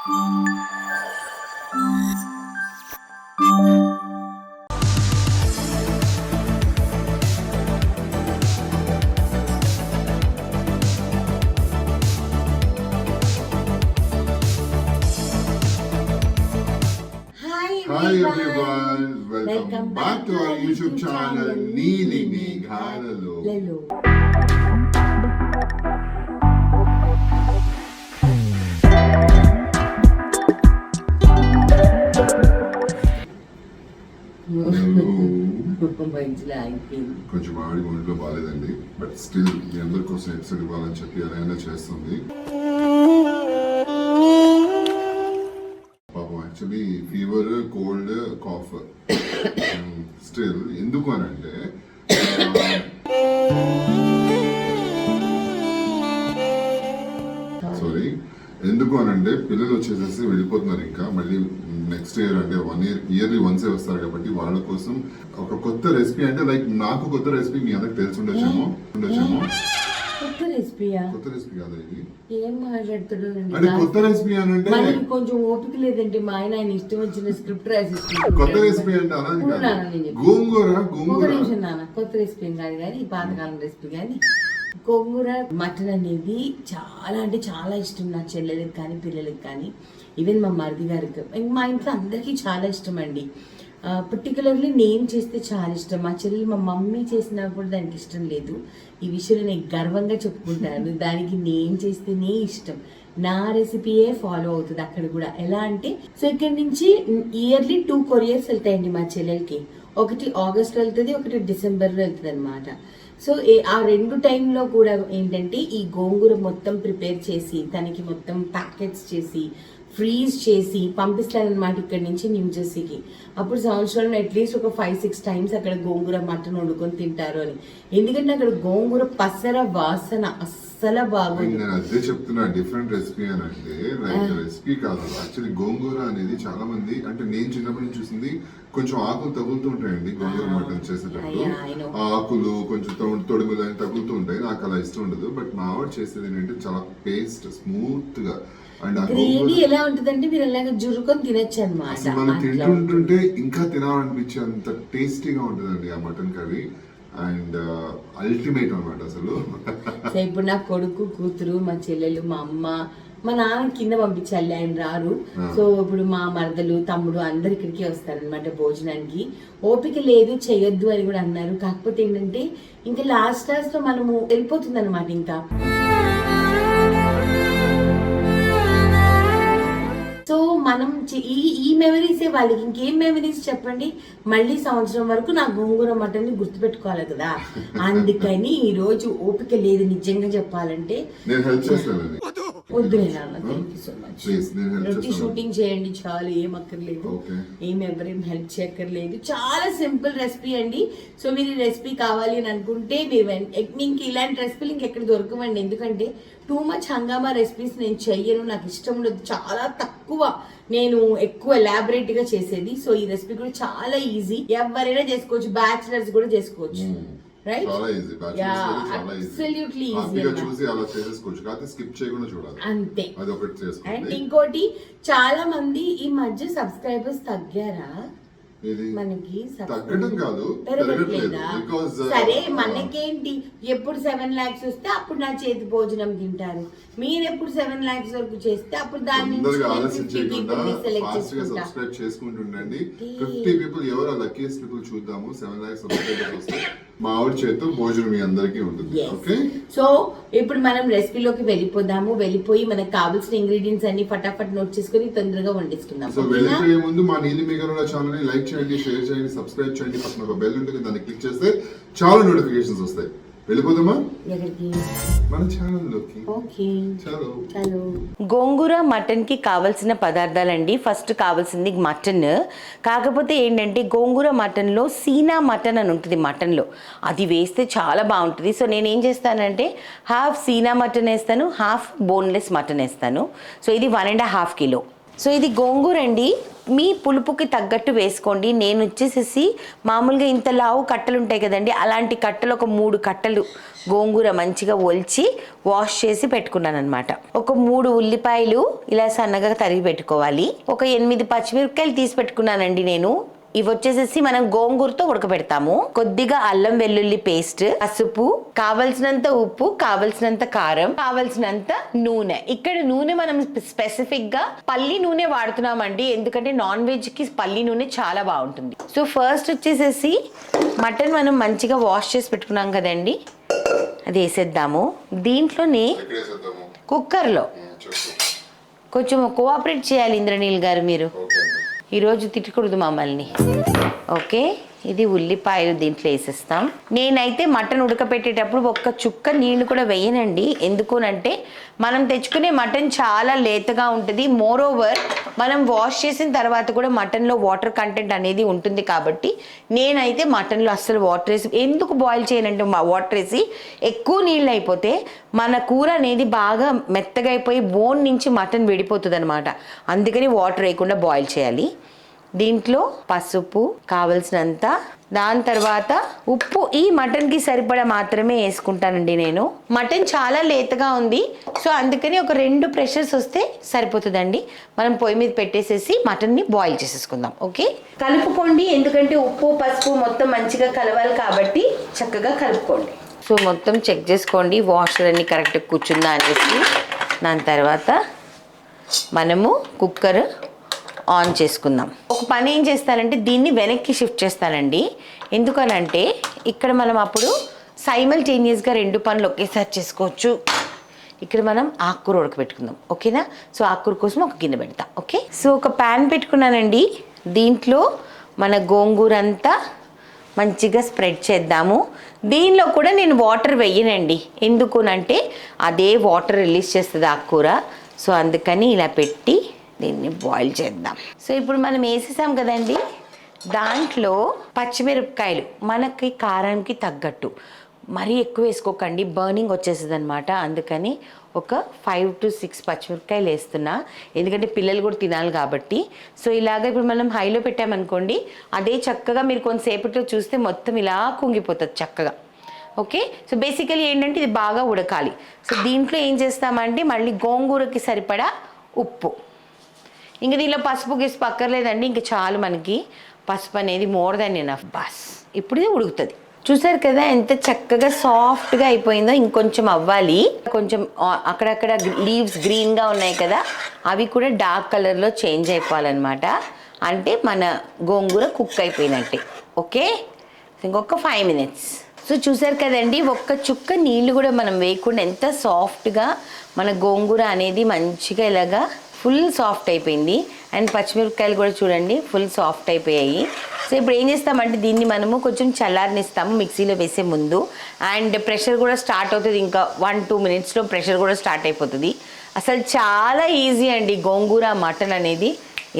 Hi everyone, welcome back to our YouTube channel Neeli Meghalalo. కొంచెం ఆడి ఒంట్లో బాగాలేదండి, but still మీ అందరి కోసం ఎపిసోడ్ ఇవ్వాలని చెప్పి అలా చేస్తుంది. Actually fever, cold, cough still. ఎందుకు అని అంటే పిల్లలు వచ్చేసేసి వెళ్ళిపోతున్నారు. ఇంకా మళ్ళీ నెక్స్ట్ ఇయర్ అంటే 1 year ఇయర్లీ వన్సే వస్తారు కాబట్టి వాళ్ళ కోసం ఒక కొత్త రెసిపీ, అంటే లైక్ నాకు కొత్త రెసిపీ మీ అందరికి తెలిసి ఉండొచ్చేమో. కొత్త రెసిపీ కాదు ఇది. ఏం మాట్లాడుతున్నాడు అంటే కొత్త రెసిపీ అని అంటే మనకి కొంచెం ఓపిక లేదంటే మా ఆయన ఇష్టం వచ్చిన స్క్రిప్ట్ రాసిస్తున్నాడు. కొత్త రెసిపీ అంటే అలానే గోంగూర నాన్న కొత్త రెసిపీ కాదు కానీ ఈ పాతకాలం రెసిపీ కానీ గోంగూర మటన్ అనేది చాలా అంటే చాలా ఇష్టం నా చెల్లెలకి కానీ పిల్లలకి కానీ, ఈవెన్ మా మరిది గారికి, మా ఇంట్లో అందరికీ చాలా ఇష్టం అండి. పర్టికులర్లీ నేను చేస్తే చాలా ఇష్టం. మా చెల్లెలు మా మమ్మీ చేసినా కూడా దానికి ఇష్టం లేదు. ఈ విషయంలో నేను గర్వంగా చెప్పుకుంటాను. దానికి నేను చేస్తేనే ఇష్టం. నా రెసిపీయే ఫాలో అవుతుంది అక్కడ కూడా. ఎలా అంటే సో ఇక్కడ నుంచి ఇయర్లీ 2 couriers వెళ్తాయండి మా చెల్లెలకి. ఒకటి ఆగస్ట్లో వెళ్తుంది, ఒకటి డిసెంబర్లో వెళ్తుంది అనమాట. సో ఆ 2 టైంలో కూడా ఏంటంటే ఈ గోంగూర మొత్తం ప్రిపేర్ చేసి తనకి మొత్తం ప్యాకెట్స్ చేసి ఫ్రీజ్ చేసి పంపిస్తారనమాట ఇక్కడ నుంచి న్యూజెర్సీకి. అప్పుడు సంవత్సరంలో అట్లీస్ట్ ఒక 5-6 times అక్కడ గోంగూర మటన్ వండుకొని తింటారు అని. ఎందుకంటే అక్కడ గోంగూర పసర వాసన అస్సలు బాగుంది. నేను అదే చెప్తున్నా, డిఫరెంట్ రెసిపీ అని అంటే లైక్ రెసిపీ కాదు. యాక్చువల్లీ గోంగూర అనేది చాలా మంది, అంటే నేను చిన్నప్పటి నుంచి చూసింది, కొంచెం ఆకులు తగులుతూ ఉంటాయండి గోంగూర మటన్ చేసేటప్పుడు. ఆకులు కొంచెం తొడుగులు అని తగులుతూ ఉంటాయి. నాకు అలా ఇష్టం ఉండదు. బట్ మా ఆవిడ చేసేది ఏంటంటే చాలా పేస్ట్ స్మూత్ గా, గ్రేవీ ఎలా ఉంటుందంటే మీరు అలాగే జురుకొని తినొచ్చు అనమాట. మనం తింటుంటే ఇంకా తినాలనిపించే అంత టేస్టీగా ఉంటుందండి ఆ మటన్ కర్రీ. అండ్ అల్టిమేట్ అనమాట అసలు. ఇప్పుడు నా కొడుకు, కూతురు, మా చెల్లెలు, మా అమ్మ, మా నాన్న కింద పంపించాలి, ఆయన రారు. సో ఇప్పుడు మా మరదలు, తమ్ముడు అందరు ఇక్కడికి వస్తారనమాట భోజనానికి. ఓపిక లేదు చేయొద్దు అని కూడా అన్నారు. కాకపోతే ఏంటంటే ఇంకా లాస్ట్ లో మనము వెళ్ళిపోతుంది అనమాట. ఇంకా సో మనం ఈ మెమరీసే వాళ్ళకి ఇంకేం మెమరీస్ చెప్పండి. మళ్ళీ సంవత్సరం వరకు నా గోంగూర మటన్ని గుర్తుపెట్టుకోవాలి కదా. అందుకని ఈ రోజు ఓపిక లేదు నిజంగా చెప్పాలంటే. వద్దు నాన్న, థ్యాంక్ యూ సో మచ్. రొట్టి షూటింగ్ చేయండి చాలు, ఏం అక్కర్లేదు, ఎవరేం హెల్ప్ చేయక్కర్లేదు. చాలా సింపుల్ రెసిపీ అండి. సో మీరు ఈ రెసిపీ కావాలి అని అనుకుంటే మీరు ఇంక ఇలాంటి రెసిపీలు ఇంకెక్కడ దొరకవండి. ఎందుకంటే టూ మచ్ హంగామా రెసిపీస్ నేను చెయ్యను, నాకు ఇష్టం ఉండదు. చాలా తక్కువ నేను ఎక్కువ ఎలాబరేట్ గా చేసేది. సో ఈ రెసిపీ కూడా చాలా ఈజీ, ఎవరైనా చేసుకోవచ్చు, బ్యాచిలర్స్ కూడా చేసుకోవచ్చు. అంతే. అండ్ ఇంకోటి, చాలా మంది ఈ మధ్య సబ్స్క్రైబర్స్ తగ్గారా? మనకి తగ్గడం కాదు, సరే మనకేంటి, ఎప్పుడు 7 lakhs వస్తే అప్పుడు నా చేతి భోజనం తింటారు. మీరు ఎప్పుడు 7 lakhs వరకు చేస్తే అప్పుడు దాన్ని సబ్స్క్రైబ్ చేసుకుంటుండండి. 50 people ఎవరు లక్కీయెస్ట్ పీపుల్ చూద్దాము. 7 lakhs సబ్స్క్రైబర్స్ వస్తే మా ఆవిడ చేతితో భోజనం మీ అందరికీ ఉంటుంది. ఓకే, సో ఇప్పుడు మనం రెసిపీలోకి వెళ్ళిపోదాము. వెళ్ళిపోయి మనకు కావాల్సిన ఇంగ్రీడియంట్స్ అన్ని ఫటాఫట్ నోట్ చేసుకుని తొందరగా వండేసుకుందాం. సో వెళ్ళిపోయే ముందు మా నీలి మేఘాల ఛానల్ ని లైక్ చేయండి, షేర్ చేయండి, సబ్స్క్రైబ్ చేయండి. పక్కన ఒక బెల్ ఉంటుంది, దాన్ని క్లిక్ చేస్తే చాలా నోటిఫికేషన్స్ వస్తాయి. వెళ్ళిపోదామా మన ఛానల్లోకి? చలో. గోంగూర మటన్ కి కావాల్సిన పదార్థాలండి. ఫస్ట్ కావాల్సింది మటన్. కాకపోతే ఏంటంటే గోంగూర మటన్ లో సీనా మటన్ అని ఉంటుంది మటన్లో, అది వేస్తే చాలా బాగుంటుంది. సో నేను ఏం చేస్తానంటే హాఫ్ సీనా మటన్ వేస్తాను, హాఫ్ బోన్లెస్ మటన్ వేస్తాను. సో ఇది 1.5 kilo. సో ఇది గోంగూర అండి. మీ పులుపుకి తగ్గట్టు వేసుకోండి. నేను వచ్చేసేసి మామూలుగా ఇంత లావు కట్టలు ఉంటాయి కదండి, అలాంటి కట్టలు ఒక 3 కట్టలు గోంగూర మంచిగా ఒలిచి వాష్ చేసి పెట్టుకున్నాను అనమాట. ఒక 3 ఉల్లిపాయలు ఇలా సన్నగా తరిగి పెట్టుకోవాలి. ఒక 8 పచ్చిమిరపకాయలు తీసి పెట్టుకున్నానండి నేను. ఇవి వచ్చేసేసి మనం గోంగూరతో ఉడకబెడతాము. కొద్దిగా అల్లం వెల్లుల్లి పేస్ట్, పసుపు, కావలసినంత ఉప్పు, కావలసినంత కారం, కావలసినంత నూనె. ఇక్కడ నూనె మనం స్పెసిఫిక్ గా పల్లి నూనె వాడుతున్నామండి, ఎందుకంటే నాన్ వెజ్ కి పల్లి నూనె చాలా బాగుంటుంది. సో ఫస్ట్ వచ్చేసేసి మటన్ మనం మంచిగా వాష్ చేసి పెట్టుకున్నాం కదండి, అది వేసేద్దాము. దీంట్లోనే కుక్కర్లో కొంచెం కోఆపరేట్ చేయాలి ఇంద్రనీల్ గారు, మీరు ఈరోజు తిట్టకూడదు మమ్మల్ని. ఓకే, ఇది ఉల్లిపాయలు దీంట్లో వేసేస్తాం. నేనైతే మటన్ ఉడకపెట్టేటప్పుడు ఒక్క చుక్క నీళ్లు కూడా వేయనండి. ఎందుకునంటే మనం తెచ్చుకునే మటన్ చాలా లేతగా ఉంటుంది. మోర్ ఓవర్ మనం వాష్ చేసిన తర్వాత కూడా మటన్లో వాటర్ కంటెంట్ అనేది ఉంటుంది. కాబట్టి నేనైతే మటన్లో అస్సలు వాటర్ వేసి ఎందుకు బాయిల్ చేయనంటే, వాటర్ వేసి ఎక్కువ నీళ్ళు అయిపోతే మన కూర అనేది బాగా మెత్తగా అయిపోయి బోన్ నుంచి మటన్ విడిపోతుంది అనమాట. అందుకని వాటర్ వేయకుండా బాయిల్ చేయాలి. దీంట్లో పసుపు కావలసినంత, దాని తర్వాత ఉప్పు ఈ మటన్కి సరిపడా మాత్రమే వేసుకుంటానండి నేను. మటన్ చాలా లేతగా ఉంది, సో అందుకని ఒక 2 ప్రెషర్స్ వస్తే సరిపోతుందండి. మనం పొయ్యి మీద పెట్టేసేసి మటన్ని బాయిల్ చేసేసుకుందాం. ఓకే, కలుపుకోండి, ఎందుకంటే ఉప్పు పసుపు మొత్తం మంచిగా కలవాలి కాబట్టి చక్కగా కలుపుకోండి. సో మొత్తం చెక్ చేసుకోండి వాషర్ అన్ని కరెక్ట్గా కూర్చుందా అనేసి. దాని తర్వాత మనము కుక్కర్ ఆన్ చేసుకుందాం. ఒక పని ఏం చేస్తానంటే దీన్ని వెనక్కి షిఫ్ట్ చేస్తానండి. ఎందుకనంటే ఇక్కడ మనం అప్పుడు సైమల్టేనియస్గా 2 పనులు ఒకేసారి చేసుకోవచ్చు. ఇక్కడ మనం ఆకుకూర ఉడకబెట్టుకుందాం. ఓకేనా, సో ఆకుకూర కోసం ఒక గిన్నె పెడతా. ఓకే, సో ఒక ప్యాన్ పెట్టుకున్నానండి. దీంట్లో మన గోంగూర అంతా మంచిగా స్ప్రెడ్ చేద్దాము. దీనిలో కూడా నేను వాటర్ వేయనండి, ఎందుకునంటే అదే వాటర్ రిలీజ్ చేస్తుంది ఆకుకూర. సో అందుకని ఇలా పెట్టి దీన్ని బాయిల్ చేద్దాం. సో ఇప్పుడు మనం వేసేసాం కదండి, దాంట్లో పచ్చిమిరపకాయలు మనకి కారానికి తగ్గట్టు, మరీ ఎక్కువ వేసుకోకండి, బర్నింగ్ వచ్చేస్తుంది అనమాట. అందుకని ఒక 5 to 6 పచ్చిమిరపకాయలు వేస్తున్నా, ఎందుకంటే పిల్లలు కూడా తినాలి కాబట్టి. సో ఇలాగ ఇప్పుడు మనం హైలో పెట్టామనుకోండి, అదే చక్కగా మీరు కొంతసేపట్లో చూస్తే మొత్తం ఇలా కుంగిపోతుంది చక్కగా. ఓకే, సో బేసికలీ ఏంటంటే ఇది బాగా ఉడకాలి. సో దీంట్లో ఏం చేస్తామంటే మళ్ళీ గోంగూరకి సరిపడా ఉప్పు, ఇంక దీనిలో పసుపు గిసుపు అక్కర్లేదండి, ఇంక చాలు మనకి పసుపు అనేది మోర్ దాన్ ఎనఫ్. బస్ ఇప్పుడు ఇది ఉడుకుతుంది. చూసారు కదా ఎంత చక్కగా సాఫ్ట్గా అయిపోయిందో. ఇంకొంచెం అవ్వాలి, కొంచెం అక్కడక్కడ లీవ్స్ గ్రీన్గా ఉన్నాయి కదా, అవి కూడా డార్క్ కలర్లో చేంజ్ అయిపోవాలన్నమాట. అంటే మన గోంగూర కుక్ అయిపోయినట్టే. ఓకే, ఇంకొక 5 minutes. సో చూసారు కదండి, ఒక్క చుక్క నీళ్ళు కూడా మనం వేయకుండా ఎంత సాఫ్ట్గా మన గోంగూర అనేది మంచిగా ఇలాగా ఫుల్ సాఫ్ట్ అయిపోయింది. అండ్ పచ్చిమిరపకాయలు కూడా చూడండి ఫుల్ సాఫ్ట్ అయిపోయాయి. సో ఇప్పుడు ఏం చేస్తామంటే దీన్ని మనము కొంచెం చల్లారనిస్తాము మిక్సీలో వేసే ముందు. అండ్ ప్రెషర్ కూడా స్టార్ట్ అవుతుంది, ఇంకా 1-2 minutesలో ప్రెషర్ కూడా స్టార్ట్ అయిపోతుంది. అసలు చాలా ఈజీ అండి గోంగూర మటన్ అనేది,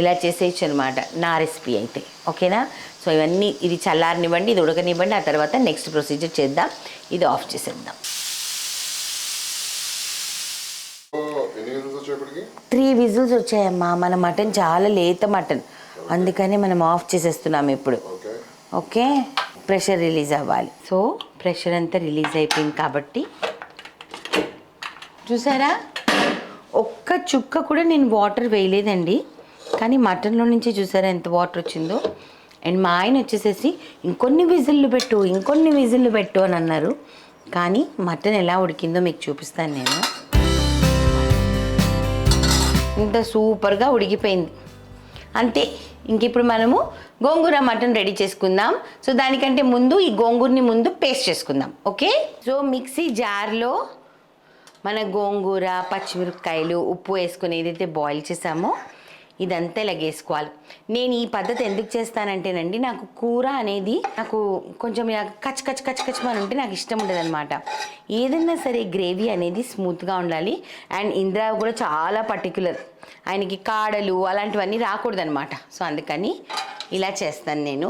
ఇలా చేసేయచ్చు అనమాట నా రెసిపీ అయితే. ఓకేనా, సో ఇవన్నీ ఇది చల్లారనివ్వండి, ఇది ఉడకనివ్వండి, ఆ తర్వాత నెక్స్ట్ ప్రొసీజర్ చేద్దాం. ఇది ఆఫ్ చేసేద్దాం. 3 విజిల్స్ వచ్చాయమ్మా. మన మటన్ చాలా లేత మటన్, అందుకని మనం ఆఫ్ చేసేస్తున్నాము ఇప్పుడు. ఓకే, ప్రెషర్ రిలీజ్ అవ్వాలి. సో ప్రెషర్ అంతా రిలీజ్ అయిపోయింది కాబట్టి చూసారా, ఒక్క చుక్క కూడా నేను వాటర్ వేయలేదండి, కానీ మటన్లో నుంచి చూసారా ఎంత వాటర్ వచ్చిందో. అండ్ మా ఆయన వచ్చేసేసి ఇంకొన్ని విజిల్లు పెట్టు అని అన్నారు. కానీ మటన్ ఎలా ఉడికిందో మీకు చూపిస్తాను నేను. ఇంత సూపర్గా ఉడికిపోయింది అంతే. ఇంక ఇప్పుడు మనము గోంగూర మటన్ రెడీ చేసుకుందాం. సో దానికంటే ముందు ఈ గోంగూరని ముందు పేస్ట్ చేసుకుందాం. ఓకే, సో మిక్సీ జార్లో మన గోంగూర పచ్చిమిరపకాయలు ఉప్పు వేసుకొని ఏదైతే బాయిల్ చేసామో ఇదంతా ఇలా వేసుకోవాలి. నేను ఈ పద్ధతి ఎందుకు చేస్తానంటేనండి, నాకు కూర అనేది నాకు కొంచెం కచ్ అని ఉంటే నాకు ఇష్టం ఉండదు అనమాట. ఏదైనా సరే గ్రేవీ అనేది స్మూత్గా ఉండాలి. అండ్ ఇంద్ర కూడా చాలా పర్టికులర్, ఆయనకి కాడలు అలాంటివన్నీ రాకూడదు అనమాట. సో అందుకని ఇలా చేస్తాను నేను.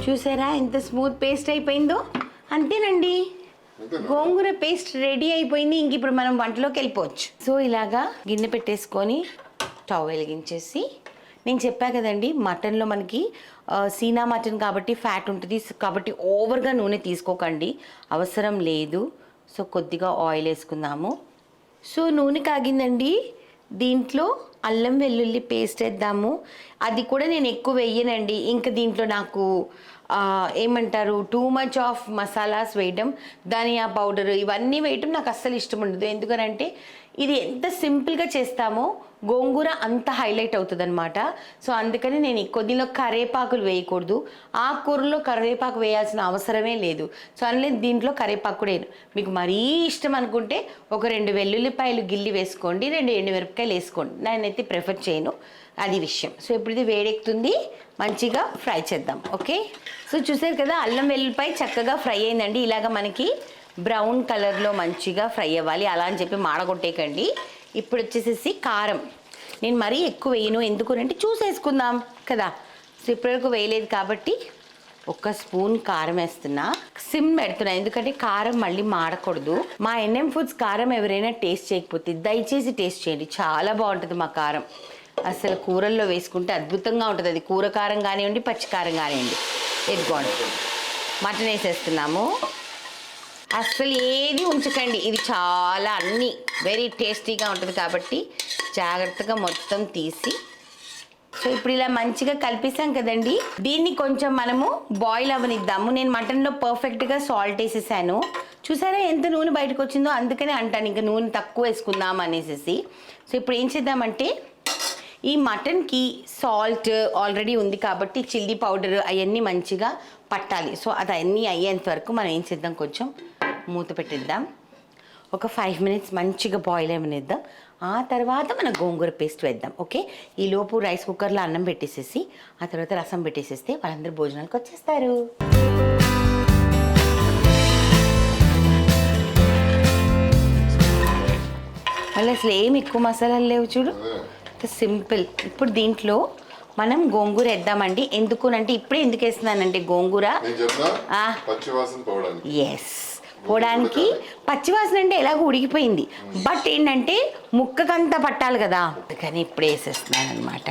చూసారా ఎంత స్మూత్ పేస్ట్ అయిపోయిందో. అంతేనండి, అంతేనా? గోంగూర పేస్ట్ రెడీ అయిపోయింది. ఇంక ఇప్పుడు మనం వంటలోకి వెళ్ళిపోవచ్చు. సో ఇలాగా గిన్నె పెట్టేసుకొని స్టవ్ వెలిగించేసి, నేను చెప్పా కదండి మటన్లో మనకి సీనా మటన్ కాబట్టి ఫ్యాట్ ఉంటుంది కాబట్టి ఓవర్గా నూనె తీసుకోకండి, అవసరం లేదు. సో కొద్దిగా ఆయిల్ వేసుకుందాము. సో నూనె కాగిందండి, దీంట్లో అల్లం వెల్లుల్లి పేస్ట్ వేద్దాము. అది కూడా నేను ఎక్కువ వేయనండి, ఇంకా దీంట్లో నాకు ఏమంటారు టూ మచ్ ఆఫ్ మసాలాస్ వేయడం, ధనియా పౌడర్ ఇవన్నీ వేయటం నాకు అస్సలు ఇష్టం ఉండదు. ఎందుకనంటే ఇది ఎంత సింపుల్గా చేస్తామో గోంగూర అంత హైలైట్ అవుతుంది అనమాట. సో అందుకని నేను దీనిలో కరివేపాకులు వేయకూడదు, ఆకుకూరలో కరివేపాకు వేయాల్సిన అవసరమే లేదు. సో అందులో దీంట్లో కరివేపాకు కూడా వేయను. మీకు మరీ ఇష్టం అనుకుంటే ఒక 2 వెల్లుల్లిపాయలు గిల్లి వేసుకోండి, 2 ఎండుమిరపకాయలు వేసుకోండి. నేనైతే ప్రిఫర్ చేయను, అది విషయం. సో ఇప్పుడు ఇది వేడెక్కుతుంది, మంచిగా ఫ్రై చేద్దాం. ఓకే, సో చూసారు కదా అల్లం వెల్లుల్లిపాయ చక్కగా ఫ్రై అయిందండి. ఇలాగ మనకి బ్రౌన్ కలర్లో మంచిగా ఫ్రై అవ్వాలి, అలా అని చెప్పి మాడగొట్టేకండి. ఇప్పుడు వచ్చేసేసి కారం నేను మరీ ఎక్కువ వేయను, ఎందుకంటే చూసేసుకుందాం కదా. సో ఇప్పటివరకు వేయలేదు కాబట్టి 1 స్పూన్ కారం వేస్తున్నా, సిమ్ పెడుతున్నా, ఎందుకంటే కారం మళ్ళీ మాడకూడదు. మా ఎన్ఎం ఫుడ్స్ కారం ఎవరైనా టేస్ట్ చేయకపోతే దయచేసి టేస్ట్ చేయండి, చాలా బాగుంటుంది మా కారం. అసలు కూరల్లో వేసుకుంటే అద్భుతంగా ఉంటుంది, అది కూర కారం కానివ్వండి పచ్చి కారం కానివ్వండి. ఎదుగోండి మటన్ వేసేస్తున్నాము. అస్సలు ఏది ఉంచకండి, ఇది చాలా అన్నీ వెరీ టేస్టీగా ఉంటుంది కాబట్టి జాగ్రత్తగా మొత్తం తీసి. సో ఇప్పుడు ఇలా మంచిగా కలిపేసాం కదండి, దీన్ని కొంచెం మనము బాయిల్ అవ్వనిద్దాము. నేను మటన్లో పర్ఫెక్ట్గా సాల్ట్ వేసేసాను, చూసారా ఎంత నూనె బయటకు వచ్చిందో, అందుకనే అంటాను ఇంకా నూనె తక్కువ వేసుకుందాం అనేసి. సో ఇప్పుడు ఏం చేద్దామంటే ఈ మటన్కి సాల్ట్ ఆల్రెడీ ఉంది కాబట్టి చిల్లీ పౌడర్ అవన్నీ మంచిగా పట్టాలి. సో అది అన్నీ అయ్యేంత వరకు మనం ఏం చేద్దాం, కొంచెం మూత పెట్టిద్దాం. ఒక 5 మినిట్స్ మంచిగా బాయిల్ అవ్వనిద్దాం, ఆ తర్వాత మనం గోంగూర పేస్ట్ వేద్దాం. ఓకే, ఈ లోపు రైస్ కుక్కర్లో అన్నం పెట్టేసేసి ఆ తర్వాత రసం పెట్టేసేస్తే వాళ్ళందరూ భోజనాలకు వచ్చేస్తారు. మళ్ళీ అసలు ఏమి ఎక్కువ మసాలాలు లేవు చూడు, సింపుల్. ఇప్పుడు దీంట్లో మనం గోంగూర వేద్దామండి. ఎందుకునంటే ఇప్పుడే ఎందుకు వేస్తున్నానంటే గోంగూర ఎస్ పోవడానికి, పచ్చివాసన అంటే ఎలాగో ఉడికిపోయింది, బట్ ఏంటంటే ముక్కకంతా పట్టాలి కదా, కానీ ఇప్పుడు వేసేస్తున్నాను అనమాట.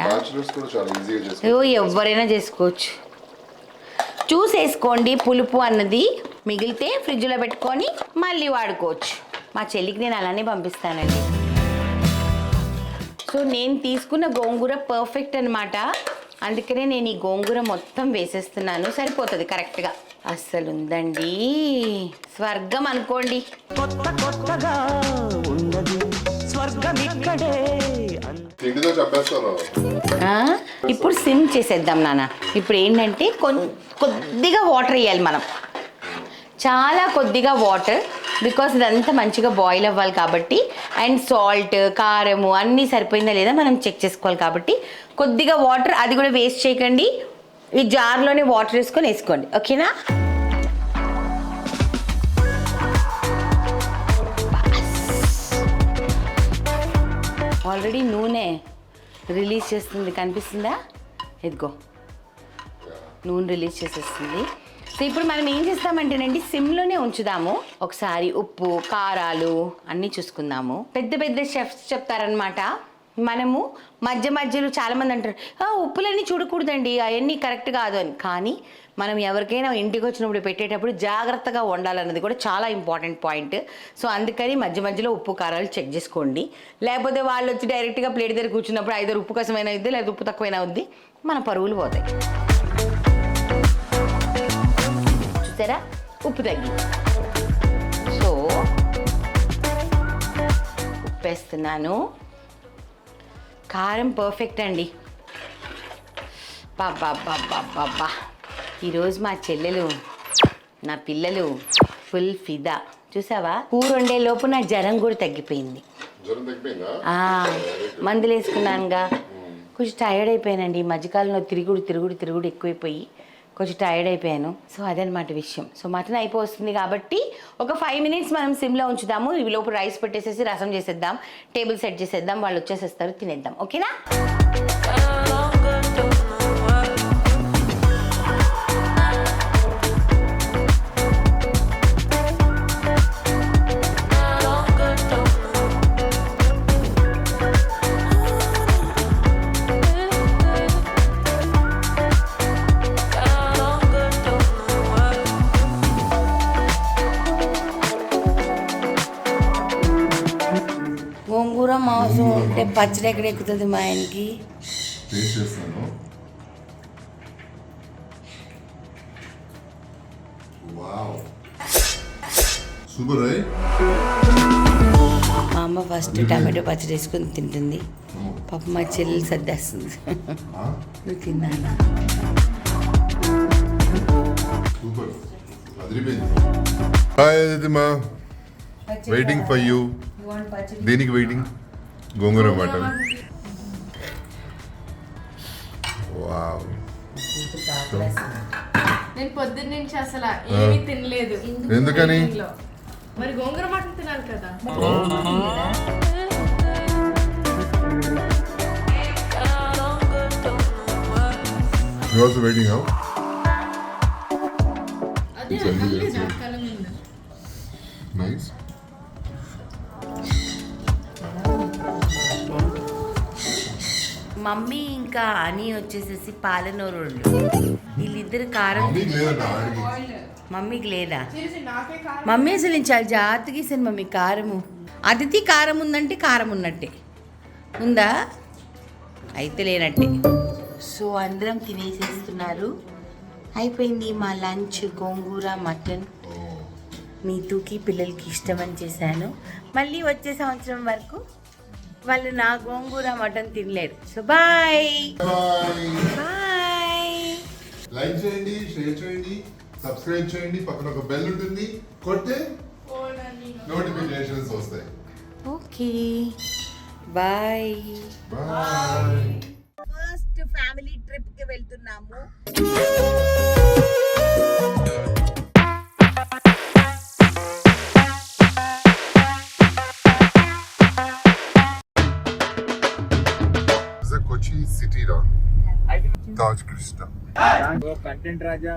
ఎవరైనా చేసుకోవచ్చు, చూసేసుకోండి. పులుపు అన్నది మిగిలితే ఫ్రిడ్జ్లో పెట్టుకొని మళ్ళీ వాడుకోవచ్చు. మా చెల్లికి నేను అలానే పంపిస్తానండి. సో నేను తీసుకున్న గోంగూర పర్ఫెక్ట్ అనమాట, అందుకనే నేను ఈ గోంగూర మొత్తం వేసేస్తున్నాను, సరిపోతుంది కరెక్ట్గా. అస్సలు ఉందండి స్వర్గం అనుకోండి. కొత్తగా ఉన్నది స్వర్గం ఇక్కడే. ఇప్పుడు సిమ్ చేసేద్దాం నాన్న. ఇప్పుడు ఏంటంటే కొద్దిగా వాటర్ వేయాలి మనం, చాలా కొద్దిగా వాటర్, బికాస్ ఇదంతా మంచిగా బాయిల్ అవ్వాలి కాబట్టి, అండ్ సాల్ట్ కారము అన్నీ సరిపోయిందా లేదా మనం చెక్ చేసుకోవాలి కాబట్టి కొద్దిగా వాటర్, అది కూడా వేస్ట్ చేయకండి. ఈ జార్లోనే వాటర్ వేసుకోండి. ఓకేనా, ఆల్రెడీ నూనె రిలీజ్ చేస్తుంది, కనిపిస్తుందా? ఇదిగో నూనె రిలీజ్ చేసేస్తుంది. సో ఇప్పుడు మనం ఏం చేస్తామంటేనండి సిమ్లోనే ఉంచుదాము. ఒకసారి ఉప్పు కారాలు అన్నీ చూసుకుందాము. పెద్ద పెద్ద షెఫ్స్ చెప్తారనమాట, మనము మధ్యలో చాలామంది అంటారు ఉప్పులన్నీ చూడకూడదండి, అవన్నీ కరెక్ట్ కాదు అని. కానీ మనం ఎవరికైనా ఇంటికి వచ్చినప్పుడు పెట్టేటప్పుడు జాగ్రత్తగా వండాలన్నది కూడా చాలా ఇంపార్టెంట్ పాయింట్. సో అందుకని మధ్యలో ఉప్పు కారాలు చెక్ చేసుకోండి, లేకపోతే వాళ్ళు వచ్చి డైరెక్ట్గా ప్లేట్ దగ్గర కూర్చున్నప్పుడు ఐదో ఉప్పు కసమైనా అవుద్ది, లేదా ఉప్పు తక్కువైనా అవుద్ది, మన పరువులు పోతాయి. చూసారా ఉప్పు తగ్గి. సో ఉప్పు వేస్తున్నాను, కారం పర్ఫెక్ట్ అండి. బాబా ఈరోజు మా చెల్లెలు నా పిల్లలు ఫుల్ ఫిదా. చూసావా, కూర వండే లోపు నా జ్వరం కూడా తగ్గిపోయింది. మందులు వేసుకున్నానుగా, కొంచెం టైర్డ్ అయిపోయానండి ఈ మధ్యకాలంలో, తిరుగుడు ఎక్కువైపోయి కొంచెం టైర్డ్ అయిపోయాను. సో అదనమాట విషయం. సో మటన్ అయిపోతుంది కాబట్టి ఒక 5 మినిట్స్ మనం సిమ్లో ఉంచుదాము. ఇవి లోపు రైస్ పెట్టేసేసి రసం చేసేద్దాం, టేబుల్ సెట్ చేసేద్దాం, వాళ్ళు వచ్చేసేస్తారు, తినేద్దాం. ఓకేనా. మాంసం ఉంటే పచ్చడి ఎక్కడ ఎక్కుతుంది మా ఆయనకి. టేస్ట్ చేస్తాను. Wow super. మా అమ్మ ఫస్ట్ టమాటో పచ్చడి వేసుకొని తింటుంది. పాప మా చెల్లెలు సర్దేస్తుంది. నువ్వు తిన్నాను. సూపర్. హాయ్ అదితిమా, వెయిటింగ్ ఫర్ యూ. దేనికి వెయిటింగ్? గోంగూర మటన్. వావ్. నేను పొద్దున్న నుంచి అసలు ఏమీ తినలేదు. ఎందుకని? మరి గోంగూర మటన్ తినాలి కదా. You also waiting now? అదే కళ్ళ ముందు. Nice. మమ్మీ ఇంకా అని వచ్చేసేసి పాలనోరుళ్ళు. వీళ్ళిద్దరు కారం. మమ్మీకి లేదా? నాకే కాదు. మమ్మీ అసలు నేను చాలా జాగ్రత్తగా ఇస్తాను మమ్మీ కారము. అతిథి కారం ఉందంటే కారం ఉన్నట్టే. ఉందా? అయితే లేనట్టే. సో అందరం తినేసేస్తున్నారు. అయిపోయింది మా లంచ్. గోంగూర మటన్ నీతుకి పిల్లలకి ఇష్టమని చేశాను. మళ్ళీ వచ్చే సంవత్సరం వరకు వాళ్ళు నా గోంగూర మటన్ తినలేరు. So bye bye. లైక్ చేయండి, షేర్ చేయండి, సబ్స్క్రైబ్ చేయండి. పక్కన ఒక బెల్ ఉంటుంది, కొడితే నోటిఫికేషన్స్ వస్తాయి. Okay bye bye. First family trip కి వెళ్తున్నాము. Kochi City Road. Taj Krishna. Content राजा